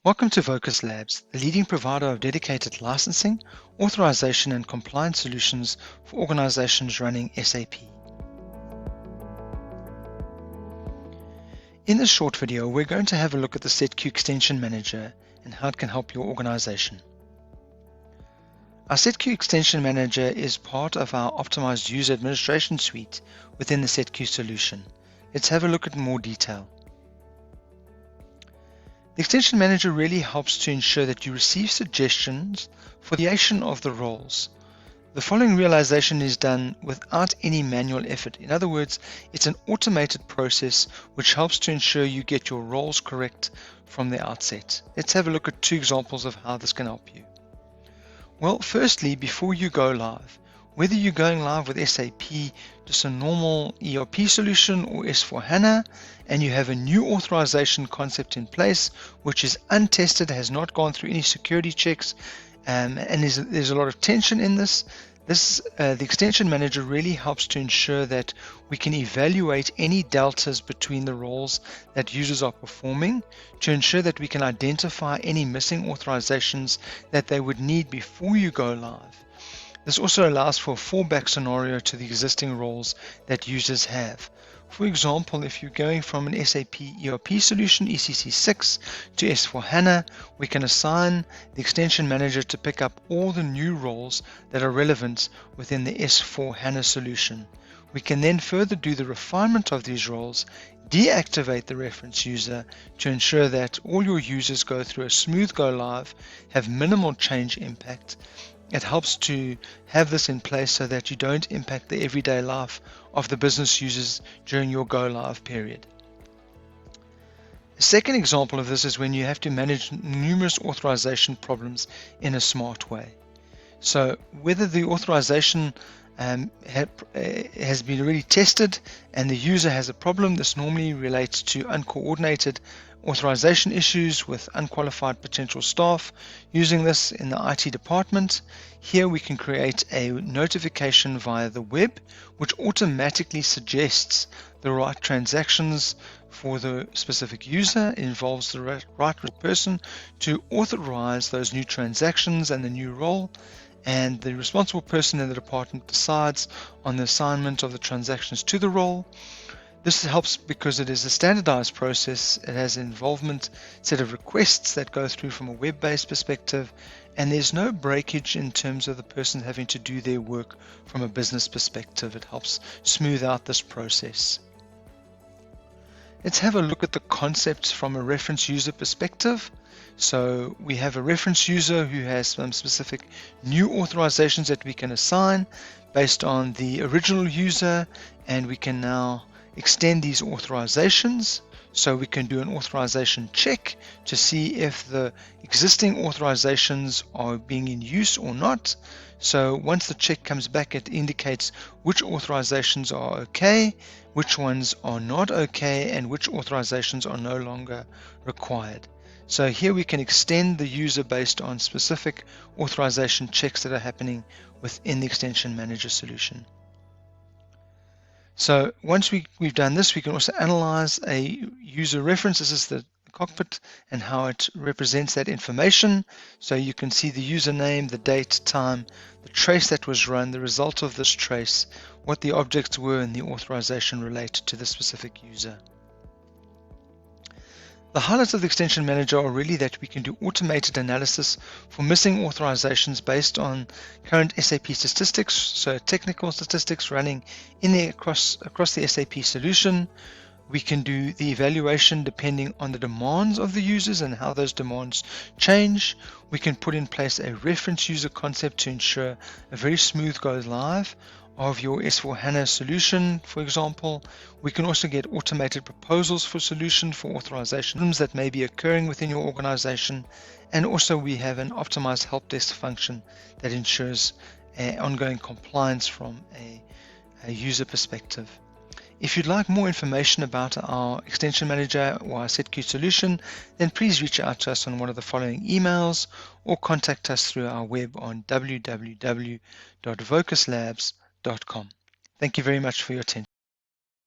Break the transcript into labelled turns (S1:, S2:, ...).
S1: Welcome to voquzlabs, the leading provider of dedicated licensing, authorization and compliance solutions for organizations running SAP. In this short video, we're going to have a look at the setQ Extension Manager and how it can help your organization. Our setQ Extension Manager is part of our optimized user administration suite within the setQ solution. Let's have a look at more detail. The Extension Manager really helps to ensure that you receive suggestions for the creation of the roles. The following realization is done without any manual effort. In other words, it's an automated process which helps to ensure you get your roles correct from the outset. Let's have a look at two examples of how this can help you. Well, firstly, before you go live, whether you're going live with SAP, just a normal ERP solution, or S4HANA, and you have a new authorization concept in place, which is untested, has not gone through any security checks, and there's a lot of tension in this. The Extension Manager really helps to ensure that we can evaluate any deltas between the roles that users are performing to ensure that we can identify any missing authorizations that they would need before you go live. This also allows for a fallback scenario to the existing roles that users have. For example, if you're going from an SAP ERP solution, ECC6, to S4HANA, we can assign the Extension Manager to pick up all the new roles that are relevant within the S4HANA solution. We can then further do the refinement of these roles, deactivate the reference user to ensure that all your users go through a smooth go live, have minimal change impact. It helps to have this in place so that you don't impact the everyday life of the business users during your go live period. A second example of this is when you have to manage numerous authorization problems in a smart way. So whether the authorization has been already tested and the user has a problem, this normally relates to uncoordinated authorization issues with unqualified potential staff using this in the IT department. Here we can create a notification via the web which automatically suggests the right transactions for the specific user. It involves the right person to authorize those new transactions and the new role, and the responsible person in the department decides on the assignment of the transactions to the role. This helps because it is a standardized process. It has an involvement set of requests that go through from a web-based perspective, and there's no breakage in terms of the person having to do their work from a business perspective. It helps smooth out this process. Let's have a look at the concepts from a reference user perspective. So we have a reference user who has some specific new authorizations that we can assign based on the original user, and we can now extend these authorizations. So we can do an authorization check to see if the existing authorizations are being in use or not. So once the check comes back, it indicates which authorizations are okay, which ones are not okay, and which authorizations are no longer required. So here we can extend the user based on specific authorization checks that are happening within the Extension Manager solution. So once we've done this, we can also analyze a user reference. This is the Cockpit and how it represents that information. So you can see the username, the date, time, the trace that was run, the result of this trace, what the objects were, and the authorization related to the specific user. The highlights of the Extension Manager are really that we can do automated analysis for missing authorizations based on current SAP statistics, so technical statistics running in the across the SAP solution. We can do the evaluation depending on the demands of the users and how those demands change. We can put in place a reference user concept to ensure a very smooth go live of your S4HANA solution, for example. We can also get automated proposals for solution for authorizations that may be occurring within your organization. And also we have an optimized help desk function that ensures ongoing compliance from a user perspective. If you'd like more information about our Extension Manager or our setQ solution, then please reach out to us on one of the following emails or contact us through our web on www.voquzlabs.com. Thank you very much for your attention.